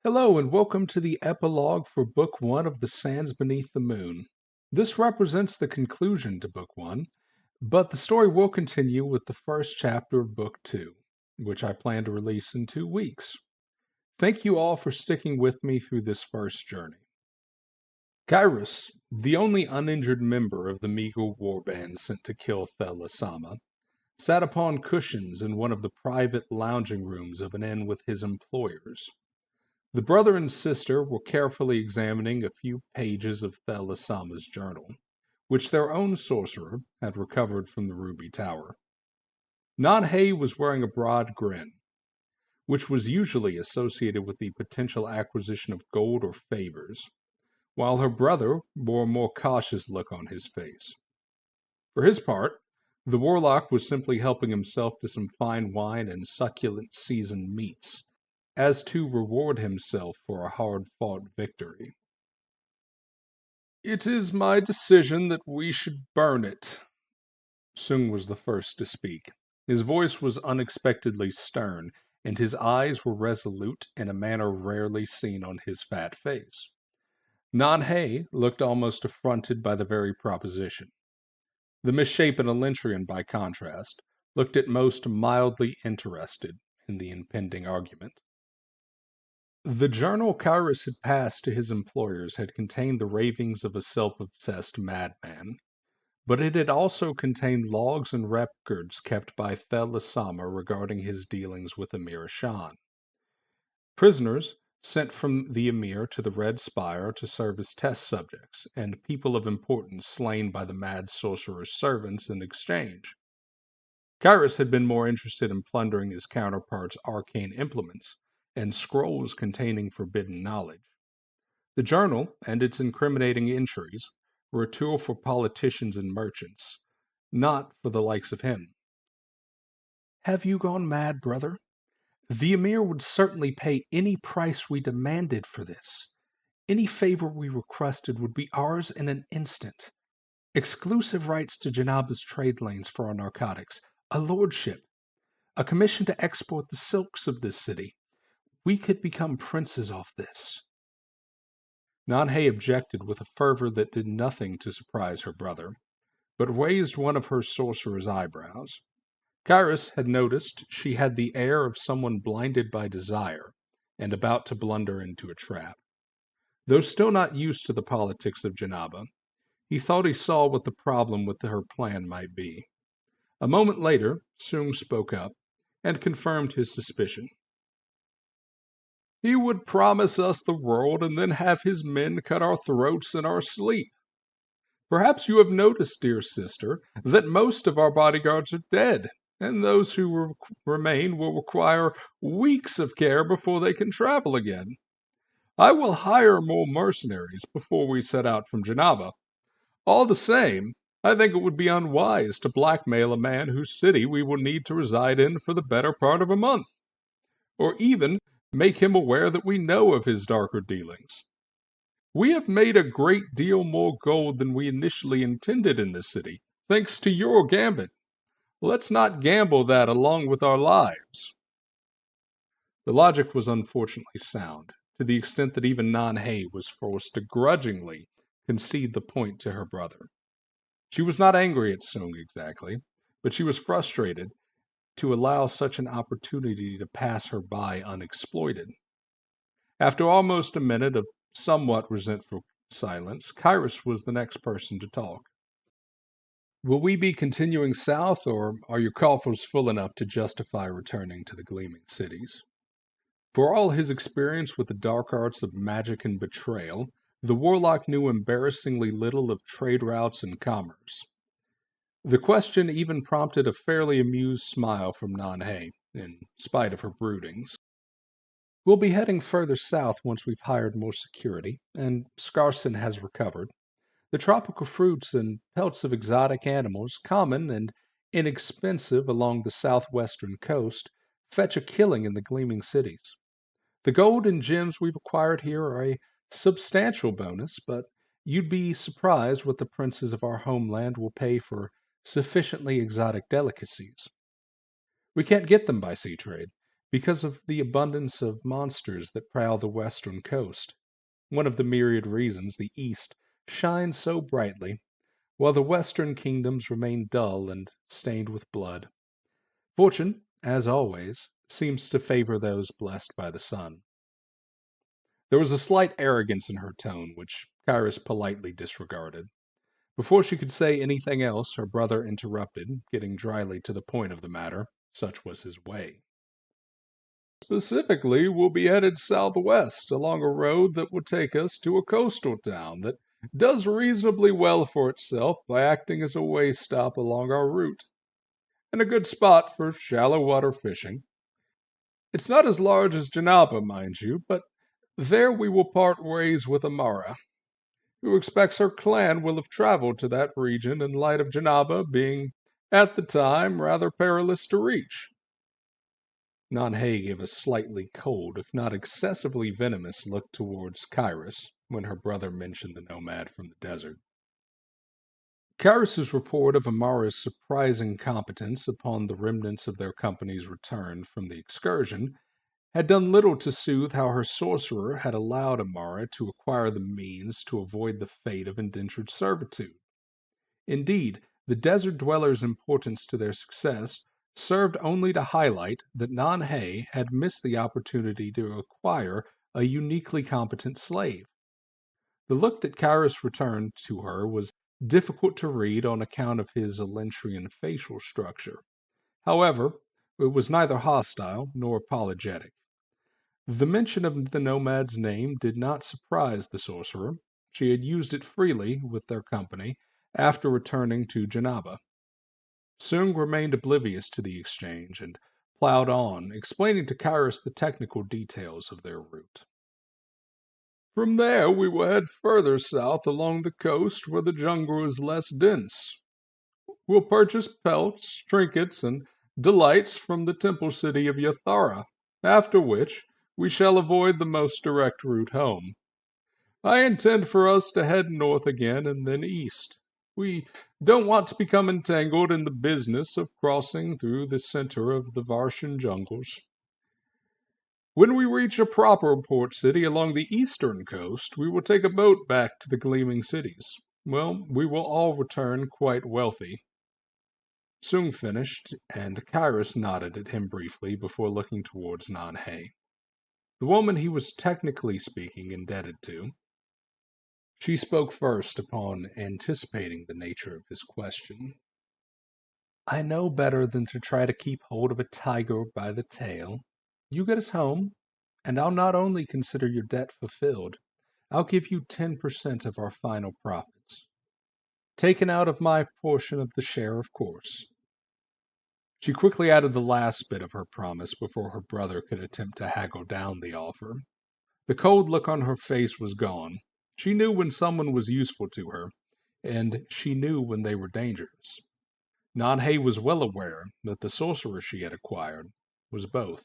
Hello and welcome to the epilogue for Book 1 of The Sands Beneath the Moon. This represents the conclusion to Book 1, but the story will continue with the first chapter of Book 2, which I plan to release in 2 weeks. Thank you all for sticking with me through this first journey. Kyrus, the only uninjured member of the Meagle warband sent to kill Thelasama, sat upon cushions in one of the private lounging rooms of an inn with his employers. The brother and sister were carefully examining a few pages of Thelasama's journal, which their own sorcerer had recovered from the Ruby Tower. Nanhei was wearing a broad grin, which was usually associated with the potential acquisition of gold or favors, while her brother bore a more cautious look on his face. For his part, the warlock was simply helping himself to some fine wine and succulent seasoned meats, as to reward himself for a hard-fought victory. "It is my decision that we should burn it." Sung was the first to speak. His voice was unexpectedly stern, and his eyes were resolute in a manner rarely seen on his fat face. Nanhei looked almost affronted by the very proposition. The misshapen Elentrian, by contrast, looked at most mildly interested in the impending argument. The journal Kyrus had passed to his employers had contained the ravings of a self-obsessed madman, but it had also contained logs and records kept by Thelasama regarding his dealings with Emir Shan. Prisoners sent from the Emir to the Red Spire to serve as test subjects, and people of importance slain by the mad sorcerer's servants in exchange. Kyrus had been more interested in plundering his counterpart's arcane implements and scrolls containing forbidden knowledge. The journal and its incriminating entries were a tool for politicians and merchants, not for the likes of him. "Have you gone mad, brother? The Emir would certainly pay any price we demanded for this. Any favor we requested would be ours in an instant. Exclusive rights to Janaba's trade lanes for our narcotics, a lordship, a commission to export the silks of this city. We could become princes off this." Nanhei objected with a fervor that did nothing to surprise her brother, but raised one of her sorcerer's eyebrows. Kyrus had noticed she had the air of someone blinded by desire and about to blunder into a trap. Though still not used to the politics of Janaba, he thought he saw what the problem with her plan might be. A moment later, Sung spoke up and confirmed his suspicion. "He would promise us the world and then have his men cut our throats in our sleep. Perhaps you have noticed, dear sister, that most of our bodyguards are dead, and those who remain will require weeks of care before they can travel again. I will hire more mercenaries before we set out from Janaba. All the same, I think it would be unwise to blackmail a man whose city we will need to reside in for the better part of a month, or even make him aware that we know of his darker dealings. We have made a great deal more gold than we initially intended in this city, thanks to your gambit. Let's not gamble that along with our lives." The logic was unfortunately sound, to the extent that even Nanhei was forced to grudgingly concede the point to her brother. She was not angry at Sung exactly, but she was frustrated to allow such an opportunity to pass her by unexploited. After almost a minute of somewhat resentful silence, Kyrus was the next person to talk. "Will we be continuing south, or are your coffers full enough to justify returning to the Gleaming Cities?" For all his experience with the dark arts of magic and betrayal, the warlock knew embarrassingly little of trade routes and commerce. The question even prompted a fairly amused smile from Nanhei, in spite of her broodings. "We'll be heading further south once we've hired more security, and Scarson has recovered. The tropical fruits and pelts of exotic animals, common and inexpensive along the southwestern coast, fetch a killing in the Gleaming Cities. The gold and gems we've acquired here are a substantial bonus, but you'd be surprised what the princes of our homeland will pay for sufficiently exotic delicacies. We can't get them by sea trade, because of the abundance of monsters that prowl the western coast. One of the myriad reasons the East shines so brightly, while the western kingdoms remain dull and stained with blood. Fortune, as always, seems to favor those blessed by the sun. There was a slight arrogance in her tone, which Kyrus politely disregarded. Before she could say anything else, her brother interrupted, getting dryly to the point of the matter. Such was his way. Specifically, we'll be headed southwest along a road that will take us to a coastal town that does reasonably well for itself by acting as a way stop along our route, and a good spot for shallow water fishing. It's not as large as Janaba, mind you, but there we will part ways with Amara, who expects her clan will have traveled to that region in light of Janaba being, at the time, rather perilous to reach. Nanhe gave a slightly cold, if not excessively venomous, look towards Kyrus when her brother mentioned the nomad from the desert. Kyrus's report of Amara's surprising competence upon the remnants of their company's return from the excursion had done little to soothe how her sorcerer had allowed Amara to acquire the means to avoid the fate of indentured servitude. Indeed, the desert dwellers' importance to their success served only to highlight that Nanhe had missed the opportunity to acquire a uniquely competent slave. The look that Kyrus returned to her was difficult to read on account of his Elentrian facial structure. However, it was neither hostile nor apologetic. The mention of the nomad's name did not surprise the sorcerer. She had used it freely with their company after returning to Janaba. Sung remained oblivious to the exchange and plowed on, explaining to Kyrus the technical details of their route. From there we will head further south along the coast where the jungle is less dense. We'll purchase pelts, trinkets, and delights from the temple city of Yathara, after which we shall avoid the most direct route home. I intend for us to head north again and then east. We don't want to become entangled in the business of crossing through the center of the Varshan jungles. When we reach a proper port city along the eastern coast, we will take a boat back to the gleaming cities. Well, we will all return quite wealthy. Sung finished, and Kyrus nodded at him briefly before looking towards Nanhe, the woman he was technically speaking indebted to. She spoke first upon anticipating the nature of his question. I know better than to try to keep hold of a tiger by the tail. You get us home, and I'll not only consider your debt fulfilled, I'll give you 10% of our final profits. Taken out of my portion of the share, of course. She quickly added the last bit of her promise before her brother could attempt to haggle down the offer. The cold look on her face was gone. She knew when someone was useful to her, and she knew when they were dangerous. Nanhe was well aware that the sorcerer she had acquired was both.